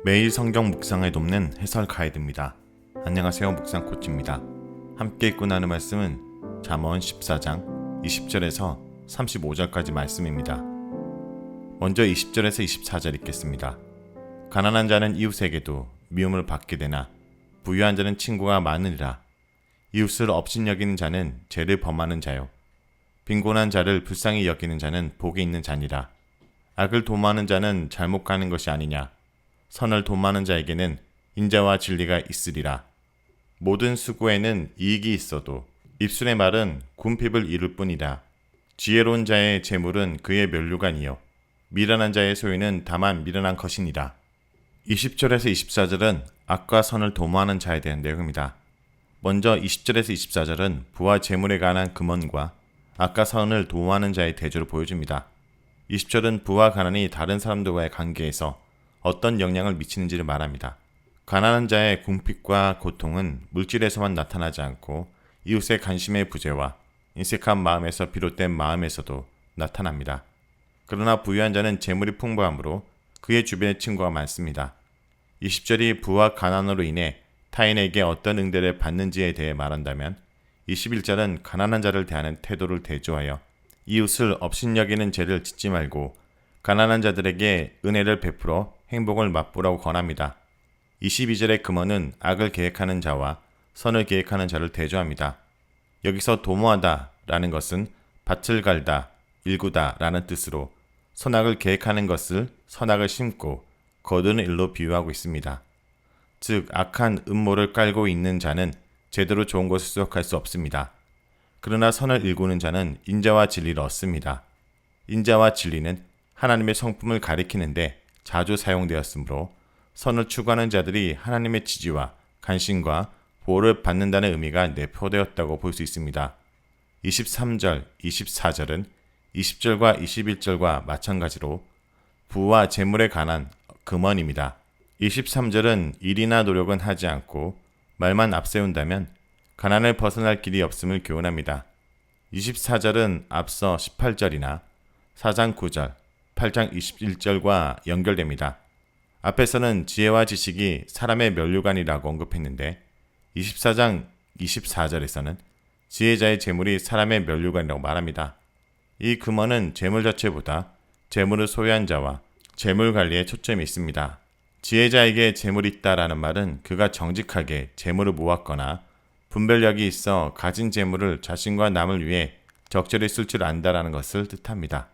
매일 성경 묵상을 돕는 해설 가이드입니다. 안녕하세요, 묵상 코치입니다. 함께 읽고 나눈 말씀은 잠언 14장 20절에서 35절까지 말씀입니다. 먼저 20절에서 24절 읽겠습니다. 가난한 자는 이웃에게도 미움을 받게 되나 부유한 자는 친구가 많으리라. 이웃을 업신여기는 자는 죄를 범하는 자요, 빈곤한 자를 불쌍히 여기는 자는 복이 있는 자니라. 악을 도모하는 자는 잘못 가는 것이 아니냐. 선을 도모하는 자에게는 인자와 진리가 있으리라. 모든 수고에는 이익이 있어도 입술의 말은 궁핍을 이룰 뿐이라. 지혜로운 자의 재물은 그의 면류관이요, 미련한 자의 소유는 다만 미련한 것이니라. 20절에서 24절은 악과 선을 도모하는 자에 대한 내용입니다. 먼저 20절에서 24절은 부와 재물에 관한 금언과 악과 선을 도모하는 자의 대조를 보여줍니다. 20절은 부와 가난이 다른 사람들과의 관계에서 어떤 영향을 미치는지를 말합니다. 가난한 자의 궁핍과 고통은 물질에서만 나타나지 않고 이웃의 관심의 부재와 인색한 마음에서 비롯된 마음에서도 나타납니다. 그러나 부유한 자는 재물이 풍부하므로 그의 주변에 친구가 많습니다. 20절이 부와 가난으로 인해 타인에게 어떤 응대를 받는지에 대해 말한다면 21절은 가난한 자를 대하는 태도를 대조하여 이웃을 업신여기는 죄를 짓지 말고 가난한 자들에게 은혜를 베풀어 행복을 맛보라고 권합니다. 22절의 금언은 악을 계획하는 자와 선을 계획하는 자를 대조합니다. 여기서 도모하다 라는 것은 밭을 갈다, 일구다 라는 뜻으로 선악을 계획하는 것을 선악을 심고 거두는 일로 비유하고 있습니다. 즉, 악한 음모를 깔고 있는 자는 제대로 좋은 것을 수확할 수 없습니다. 그러나 선을 일구는 자는 인자와 진리를 얻습니다. 인자와 진리는 하나님의 성품을 가리키는데 자주 사용되었으므로 선을 추구하는 자들이 하나님의 지지와 간신과 보호를 받는다는 의미가 내포되었다고 볼 수 있습니다. 23절, 24절은 20절과 21절과 마찬가지로 부와 재물에 관한 금언입니다. 23절은 일이나 노력은 하지 않고 말만 앞세운다면 가난을 벗어날 길이 없음을 교훈합니다. 24절은 앞서 18절이나 4장 9절, 8장 21절과 연결됩니다. 앞에서는 지혜와 지식이 사람의 면류관이라고 언급했는데 24장 24절에서는 지혜자의 재물이 사람의 면류관이라고 말합니다. 이 금언은 재물 자체보다 재물을 소유한 자와 재물 관리에 초점이 있습니다. 지혜자에게 재물이 있다라는 말은 그가 정직하게 재물을 모았거나 분별력이 있어 가진 재물을 자신과 남을 위해 적절히 쓸 줄 안다라는 것을 뜻합니다.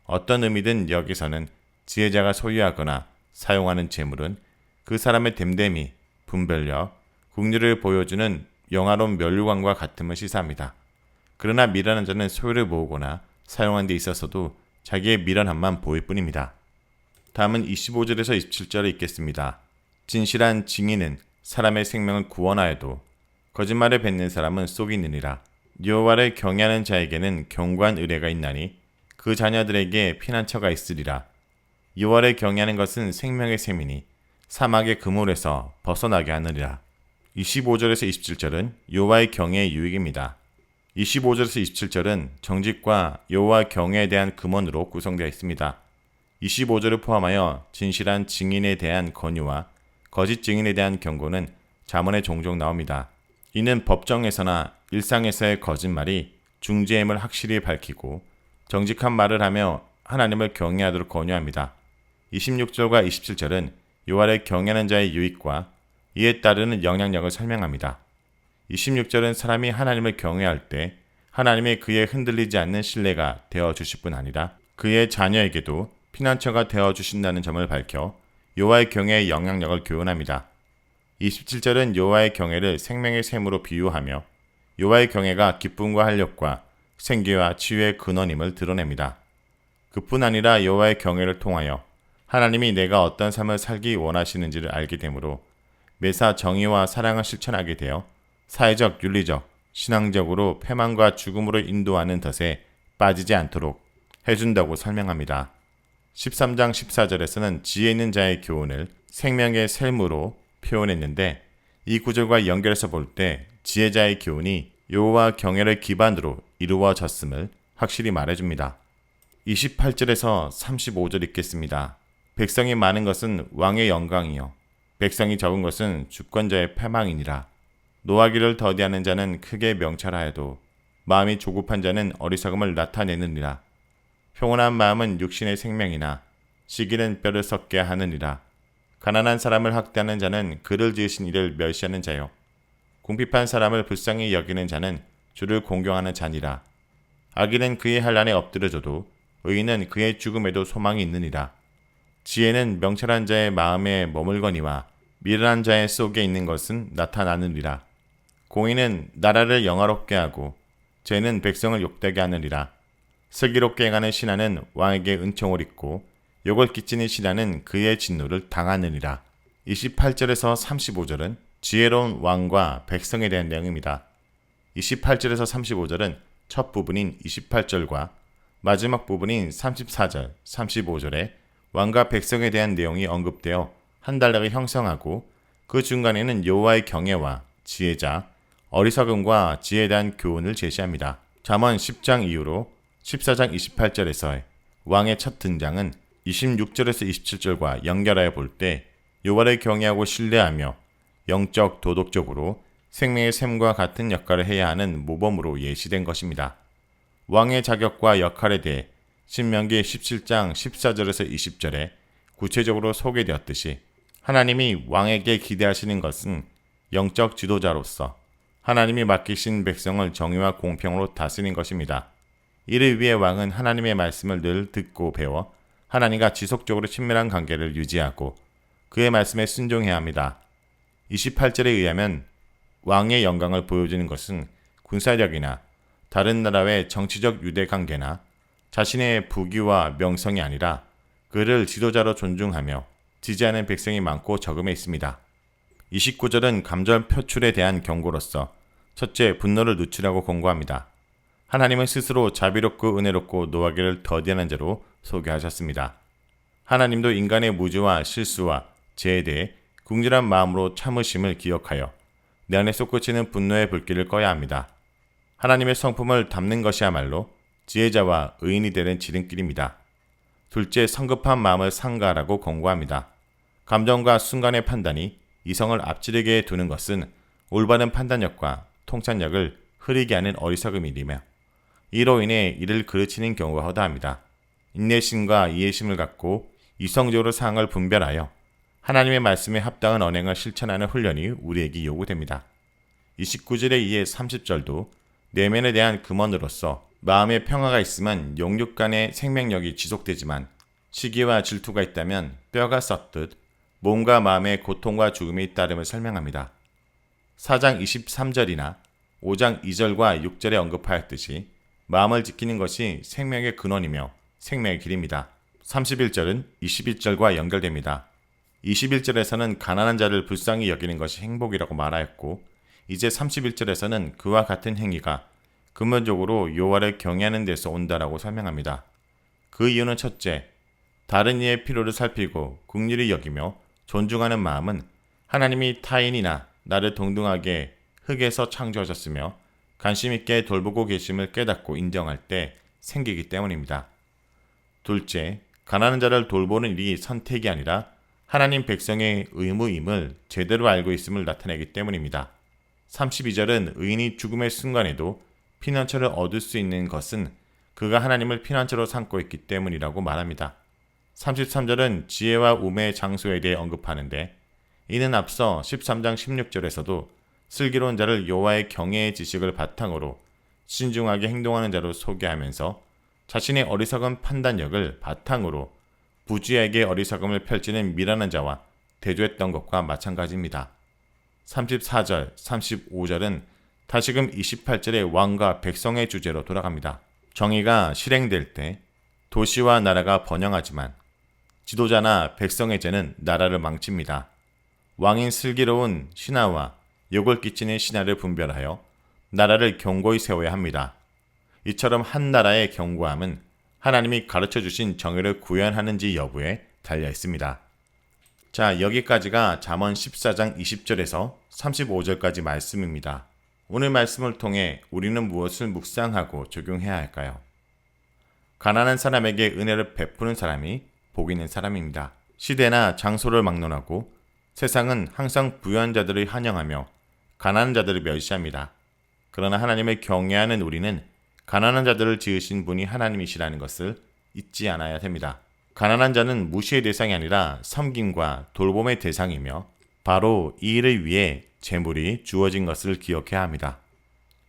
어떤 의미든 여기서는 지혜자가 소유하거나 사용하는 재물은 그 사람의 됨됨이, 분별력, 국률을 보여주는 영화로운 면류관과 같음을 시사합니다. 그러나 미련한 자는 소유를 모으거나 사용하는 데 있어서도 자기의 미련함만 보일 뿐입니다. 다음은 25절에서 27절을 읽겠습니다. 진실한 증인은 사람의 생명을 구원하여도 거짓말을 뱉는 사람은 쏙이 느니라. 여호와를 경외하는 자에게는 견고한 의뢰가 있나니 그 자녀들에게 피난처가 있으리라. 여호와를 경외하는 것은 생명의 셈이니 사막의 그물에서 벗어나게 하느니라. 25절에서 27절은 여호와의 경외의 유익입니다. 25절에서 27절은 정직과 여호와 경외에 대한 금언으로 구성되어 있습니다. 25절을 포함하여 진실한 증인에 대한 권유와 거짓 증인에 대한 경고는 잠언에 종종 나옵니다. 이는 법정에서나 일상에서의 거짓말이 중죄임을 확실히 밝히고 정직한 말을 하며 하나님을 경외하도록 권유합니다. 26절과 27절은 여호와를 경외하는 자의 유익과 이에 따르는 영향력을 설명합니다. 26절은 사람이 하나님을 경외할 때 하나님이 그의 흔들리지 않는 신뢰가 되어주실 뿐 아니라 그의 자녀에게도 피난처가 되어주신다는 점을 밝혀 여호와의 경외의 영향력을 교훈합니다. 27절은 여호와의 경외를 생명의 셈으로 비유하며 여호와의 경외가 기쁨과 활력과 생기와 치유의 근원임을 드러냅니다. 그뿐 아니라 여호와의 경외를 통하여 하나님이 내가 어떤 삶을 살기 원하시는지를 알게 되므로 매사 정의와 사랑을 실천하게 되어 사회적, 윤리적, 신앙적으로 패망과 죽음으로 인도하는 덫에 빠지지 않도록 해준다고 설명합니다. 13장 14절에서는 지혜 있는 자의 교훈을 생명의 셈으로 표현했는데 이 구절과 연결해서 볼 때 지혜자의 교훈이 여호와 경외를 기반으로 이루어졌음을 확실히 말해줍니다. 28절에서 35절 읽겠습니다. 백성이 많은 것은 왕의 영광이요 백성이 적은 것은 주권자의 패망이니라. 노하기를 더디하는 자는 크게 명철하여도 마음이 조급한 자는 어리석음을 나타내느니라. 평온한 마음은 육신의 생명이나 시기는 뼈를 썩게 하느니라. 가난한 사람을 학대하는 자는 그를 지으신 이를 멸시하는 자요 궁핍한 사람을 불쌍히 여기는 자는 주를 공경하는 자니라. 악인은 그의 한란에 엎드려져도 의인은 그의 죽음에도 소망이 있느니라. 지혜는 명철한 자의 마음에 머물거니와 미련한 자의 속에 있는 것은 나타나느니라. 공의는 나라를 영화롭게 하고 죄는 백성을 욕되게 하느니라. 슬기롭게 행하는 신하는 왕에게 은총을 입고 욕을 끼치는 신하는 그의 진노를 당하느니라. 28절에서 35절은 지혜로운 왕과 백성에 대한 내용입니다. 28절에서 35절은 첫 부분인 28절과 마지막 부분인 34절, 35절에 왕과 백성에 대한 내용이 언급되어 한 단락을 형성하고 그 중간에는 여호와의 경외와 지혜자, 어리석음과 지혜에 대한 교훈을 제시합니다. 잠언 10장 이후로 14장 28절에서의 왕의 첫 등장은 26절에서 27절과 연결하여 볼 때 여호와를 경외하고 신뢰하며 영적 도덕적으로 생명의 샘과 같은 역할을 해야 하는 모범으로 예시된 것입니다. 왕의 자격과 역할에 대해 신명기 17장 14절에서 20절에 구체적으로 소개되었듯이 하나님이 왕에게 기대하시는 것은 영적 지도자로서 하나님이 맡기신 백성을 정의와 공평으로 다스리는 것입니다. 이를 위해 왕은 하나님의 말씀을 늘 듣고 배워 하나님과 지속적으로 친밀한 관계를 유지하고 그의 말씀에 순종해야 합니다. 28절에 의하면 왕의 영광을 보여주는 것은 군사력이나 다른 나라의 정치적 유대관계나 자신의 부귀와 명성이 아니라 그를 지도자로 존중하며 지지하는 백성이 많고 적음에 있습니다. 29절은 감정 표출에 대한 경고로서 첫째, 분노를 누추라고 권고합니다. 하나님은 스스로 자비롭고 은혜롭고 노하기를 더디하는 자로 소개하셨습니다. 하나님도 인간의 무지와 실수와 죄에 대해 궁절한 마음으로 참으심을 기억하여 내 안에 솟구치는 분노의 불길을 꺼야 합니다. 하나님의 성품을 담는 것이야말로 지혜자와 의인이 되는 지름길입니다. 둘째, 성급한 마음을 삼가하라고 권고합니다. 감정과 순간의 판단이 이성을 앞지르게 두는 것은 올바른 판단력과 통찰력을 흐리게 하는 어리석음이리며 이로 인해 이를 그르치는 경우가 허다합니다. 인내심과 이해심을 갖고 이성적으로 사항을 분별하여 하나님의 말씀에 합당한 언행을 실천하는 훈련이 우리에게 요구됩니다. 29절에 이에 30절도 내면에 대한 금원으로서 마음의 평화가 있으면 영육 간의 생명력이 지속되지만 시기와 질투가 있다면 뼈가 썩듯 몸과 마음의 고통과 죽음이 따름을 설명합니다. 4장 23절이나 5장 2절과 6절에 언급하였듯이 마음을 지키는 것이 생명의 근원이며 생명의 길입니다. 31절은 21절과 연결됩니다. 21절에서는 가난한 자를 불쌍히 여기는 것이 행복이라고 말하였고 이제 31절에서는 그와 같은 행위가 근본적으로 여호와를 경외하는 데서 온다라고 설명합니다. 그 이유는 첫째, 다른 이의 필요를 살피고 긍휼히 여기며 존중하는 마음은 하나님이 타인이나 나를 동등하게 흙에서 창조하셨으며 관심 있게 돌보고 계심을 깨닫고 인정할 때 생기기 때문입니다. 둘째, 가난한 자를 돌보는 일이 선택이 아니라 하나님 백성의 의무임을 제대로 알고 있음을 나타내기 때문입니다. 32절은 의인이 죽음의 순간에도 피난처를 얻을 수 있는 것은 그가 하나님을 피난처로 삼고 있기 때문이라고 말합니다. 33절은 지혜와 우매의 장소에 대해 언급하는데 이는 앞서 13장 16절에서도 슬기로운 자를 여호와의 경외의 지식을 바탕으로 신중하게 행동하는 자로 소개하면서 자신의 어리석은 판단력을 바탕으로 부지에게 어리석음을 펼치는 미련한 자와 대조했던 것과 마찬가지입니다. 34절, 35절은 다시금 28절의 왕과 백성의 주제로 돌아갑니다. 정의가 실행될 때 도시와 나라가 번영하지만 지도자나 백성의 죄는 나라를 망칩니다. 왕인 슬기로운 신하와 욕을 끼치는 신하를 분별하여 나라를 견고히 세워야 합니다. 이처럼 한 나라의 견고함은 하나님이 가르쳐 주신 정의를 구현하는지 여부에 달려 있습니다. 자, 여기까지가 잠언 14장 20절에서 35절까지 말씀입니다. 오늘 말씀을 통해 우리는 무엇을 묵상하고 적용해야 할까요? 가난한 사람에게 은혜를 베푸는 사람이 복 있는 사람입니다. 시대나 장소를 막론하고 세상은 항상 부유한 자들을 환영하며 가난한 자들을 멸시합니다. 그러나 하나님을 경외하는 우리는 가난한 자들을 지으신 분이 하나님이시라는 것을 잊지 않아야 됩니다. 가난한 자는 무시의 대상이 아니라 섬김과 돌봄의 대상이며 바로 이 일을 위해 재물이 주어진 것을 기억해야 합니다.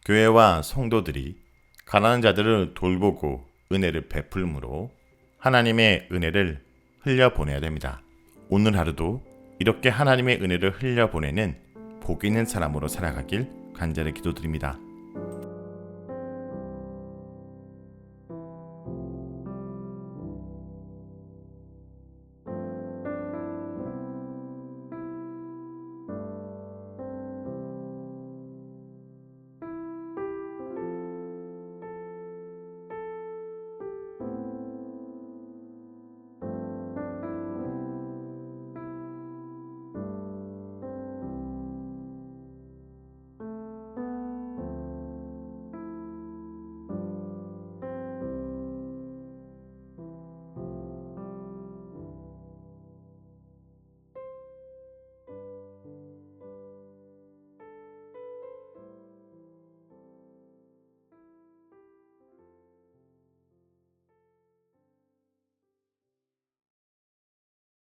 교회와 성도들이 가난한 자들을 돌보고 은혜를 베풀므로 하나님의 은혜를 흘려보내야 됩니다. 오늘 하루도 이렇게 하나님의 은혜를 흘려보내는 복 있는 사람으로 살아가길 간절히 기도드립니다.